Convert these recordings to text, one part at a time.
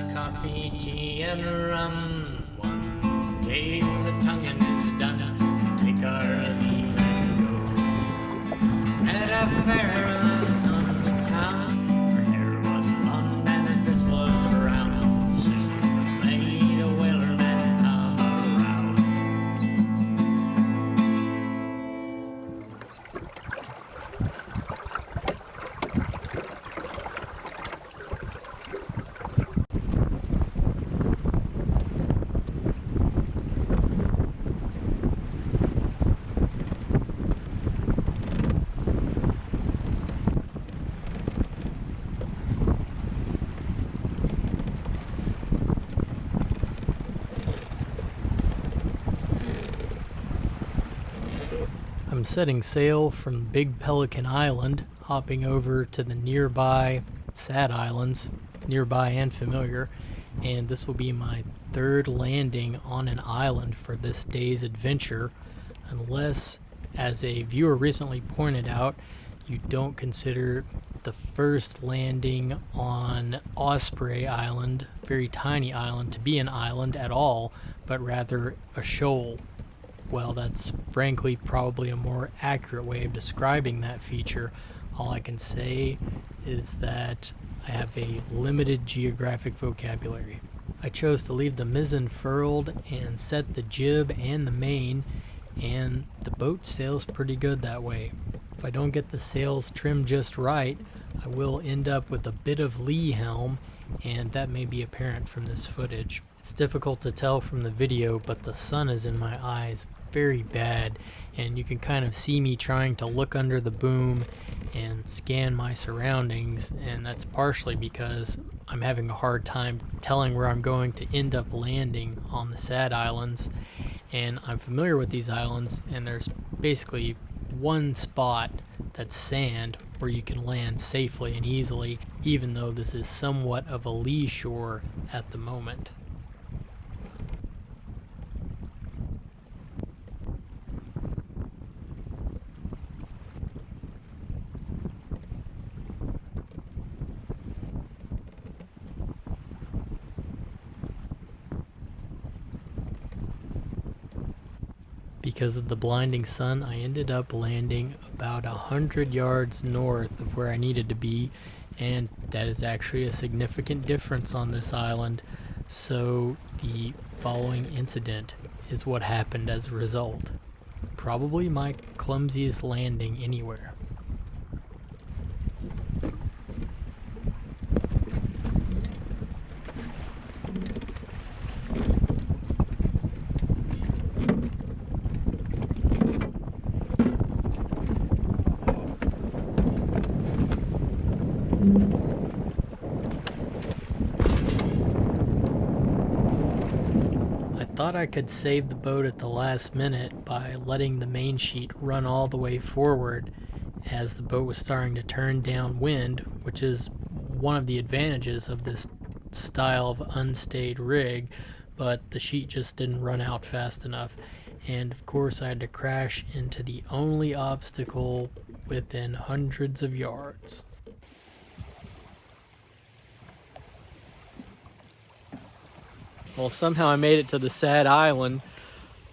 glass, coffee, tea, and rum. One day when the tonguing is done, take our leave and go. At a fair in the sun town, her hair was blonde and her dress was brown. She made a whaler man come around. I'm setting sail from Big Pelican Island, hopping over to the nearby Sad Islands, nearby and familiar, and this will be my third landing on an island for this day's adventure, unless, as a viewer recently pointed out, you don't consider the first landing on Osprey Island, very tiny island, to be an island at all, but rather a shoal. Well, that's frankly probably a more accurate way of describing that feature. All I can say is that I have a limited geographic vocabulary. I chose to leave the mizzen furled and set the jib and the main, and the boat sails pretty good that way. If I don't get the sails trimmed just right, I will end up with a bit of lee helm, and that may be apparent from this footage. It's difficult to tell from the video, but the sun is in my eyes very bad, and you can kind of see me trying to look under the boom and scan my surroundings, and that's partially because I'm having a hard time telling where I'm going to end up landing on the Sad Islands. And I'm familiar with these islands, and there's basically one spot that's sand where you can land safely and easily, even though this is somewhat of a lee shore at the moment. Because of the blinding sun, I ended up landing about 100 yards north of where I needed to be, and that is actually a significant difference on this island. So the following incident is what happened as a result. Probably my clumsiest landing anywhere. I thought I could save the boat at the last minute by letting the main sheet run all the way forward as the boat was starting to turn downwind, which is one of the advantages of this style of unstayed rig, but the sheet just didn't run out fast enough. And of course I had to crash into the only obstacle within hundreds of yards. Well, somehow I made it to the Sad Island.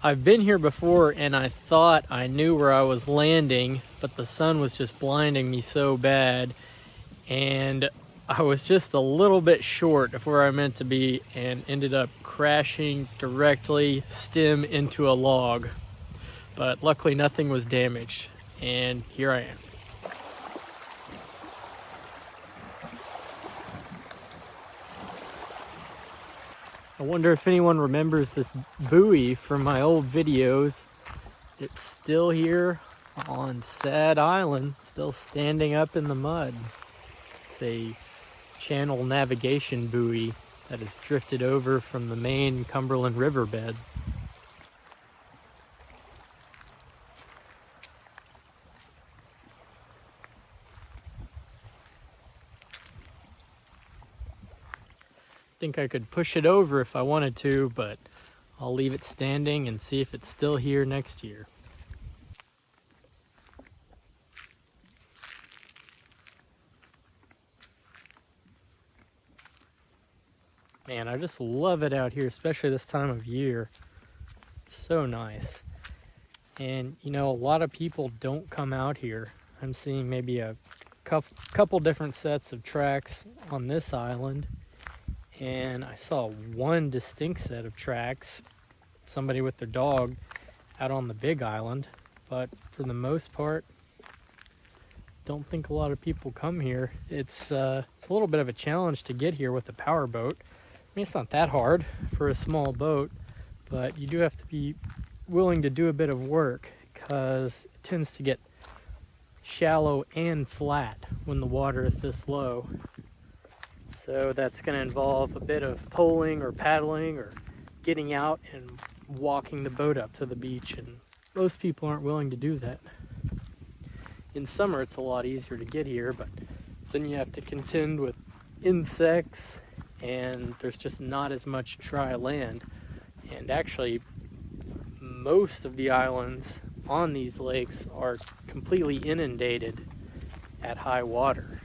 I've been here before and I thought I knew where I was landing, but the sun was just blinding me so bad, and I was just a little bit short of where I meant to be and ended up crashing directly stem into a log. But luckily nothing was damaged, and here I am. I wonder if anyone remembers this buoy from my old videos. It's still here on Sad Island, still standing up in the mud. It's a channel navigation buoy that has drifted over from the main Cumberland riverbed. I think I could push it over if I wanted to, but I'll leave it standing and see if it's still here next year. Man, I just love it out here, especially this time of year. So nice. And you know, a lot of people don't come out here. I'm seeing maybe a couple different sets of tracks on this island, and I saw one distinct set of tracks, somebody with their dog out on the big island. But for the most part, don't think a lot of people come here. It's a little bit of a challenge to get here with a power boat. I mean, it's not that hard for a small boat, but you do have to be willing to do a bit of work because it tends to get shallow and flat when the water is this low. So that's going to involve a bit of poling or paddling or getting out and walking the boat up to the beach, and most people aren't willing to do that. In summer it's a lot easier to get here, but then you have to contend with insects and there's just not as much dry land. And actually, most of the islands on these lakes are completely inundated at high water.